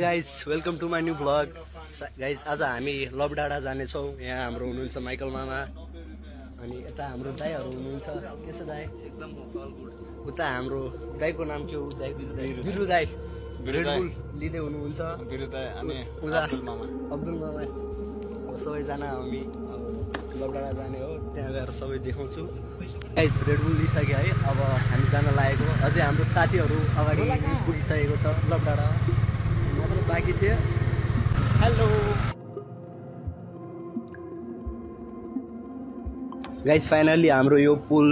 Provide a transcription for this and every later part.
Guys welcome to my new vlog. Guys आज हामी लबडाँडा जानेछौँ। यहाँ हाम्रो हुनुहुन्छ माइकल मामा अनि यता हाम्रो दाईहरू हुनुहुन्छ। के छ दाई? एकदम उता हाम्रो दाईको नाम के हो? बिरु दाई लिँदै हुनुहुन्छ। अब्दुल मामा सबैजना हामी लबडाँडा जाने हो। त्यहाँ गएर सबै देखाउँछु। गाइज रेडबुल लिइसक्यो है। अब हामी जान लागेको। अझै हाम्रो साथीहरू अगाडि पुगिसकेको छ लबडाँडा मात्र बाँकी थियो। हेलो गाइस, फाइनली हाम्रो यो पुल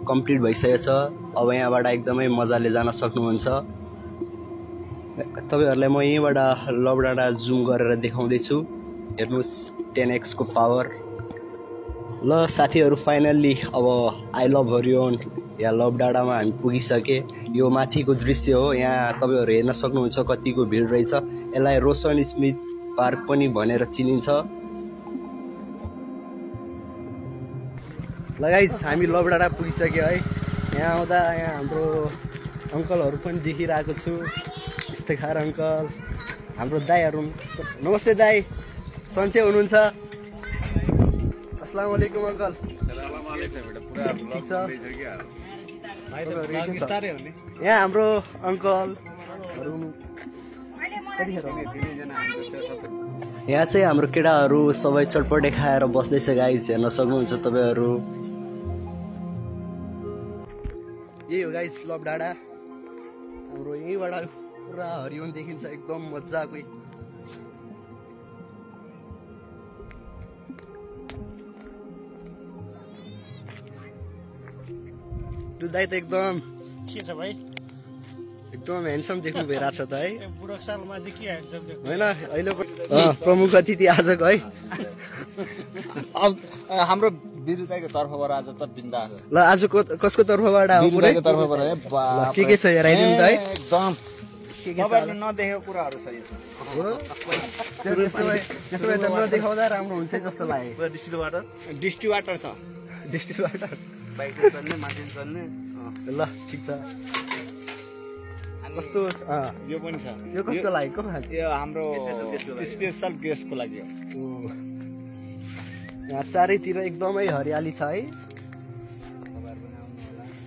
कम्प्लिट भइसकेको छ। अब यहाँबाट एकदमै मजाले जान सक्नुहुन्छ। तपाईहरुलाई म यहीँबाट लबडाँडा जुम गरेर देखाउँदैछु। हेर्नुस् 10x को पावर। ल साथीहरू, फाइनल्ली अब आई लभ हरियोन या लबडाँडामा हामी पुगिसके। यो माथिको दृश्य हो। यहाँ तपाईहरु हेर्न सक्नुहुन्छ कतिको भिड रहेछ। यसलाई रोशन स्मिथ पार्क पनि भनेर चिनिन्छ। ल गाइस, हामी लबडाँडा पुगिसक्यो है। यहाँ आउँदा यहाँ हाम्रो अंकलहरु पनि देखिरहेको छु। इस्तेखार अंकल, हाम्रो दाईहरु। नमस्ते दाई, सन्चै हुनुहुन्छ? अस्सलाम वालेकुम अंकल। सलाम वालेकुम बेटा। पुरा ब्लग बन्दैछ के हाल? यहाँ हाम्रो अंकल। यहाँ चाहिँ हाम्रो केटाहरू सबै चटपटे खाएर बस्दैछ गाइस। हेर्न सक्नुहुन्छ तपाईहरु। यही हो गाइस लबडाँडा। हाम्रो यहीँबाट पुरा हरियोन देखिन्छ, एकदम मजाको। दाइ त एकदम के छ भाइ? एकदम ह्यान्डसम देख्नु भइरहेको छ त है। बुढो सालमा चाहिँ के ह्यान्डसम देख्नु हैन? अहिलेको प्रमुख अतिथि आजको है। अब हाम्रो बिरुदाईको तर्फबाट आज त बिन्दास। ल आज कसको तर्फबाट हो? बिरुदाईको तर्फबाट है। ल के छ हेराइदिनु त है। एकदम के तपाईहरुले नदेखेको कुराहरु छ यो। हो त्यसो भए त नदेखाउँदा राम्रो हुन्छ जस्तो लाग्यो। डिस्ट्रिक्ट वाटर छ। डिस्ट्रिक्टबाट बाइकले चल्ने, मान्छेले चल्ने। ल ठिक छ। कस्तो यो पनि छ। यो कसको लागि? को खान्छ? यो हाम्रो स्पेशल गेस्टको लागि हो। यहाँ चारैतिर एकदमै हरियाली छ है।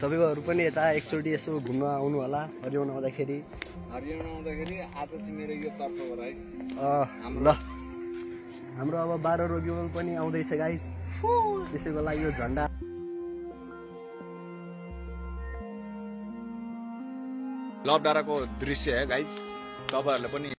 तपाईहरु पनि यता एकचोटि यसो घुम्न आउनु होला हरियोन आउँदाखेरि। हरियाणा आउँदाखेरि आज चाहिँ मेरो यो तर्फबाट है। ल हाम्रो अब 12 रोगिवल पनि आउँदैछ गाइस। त्यसैको लागि यो झन्डा लबडाँडाको दृश्य है गाइस। तपाईहरुले पनि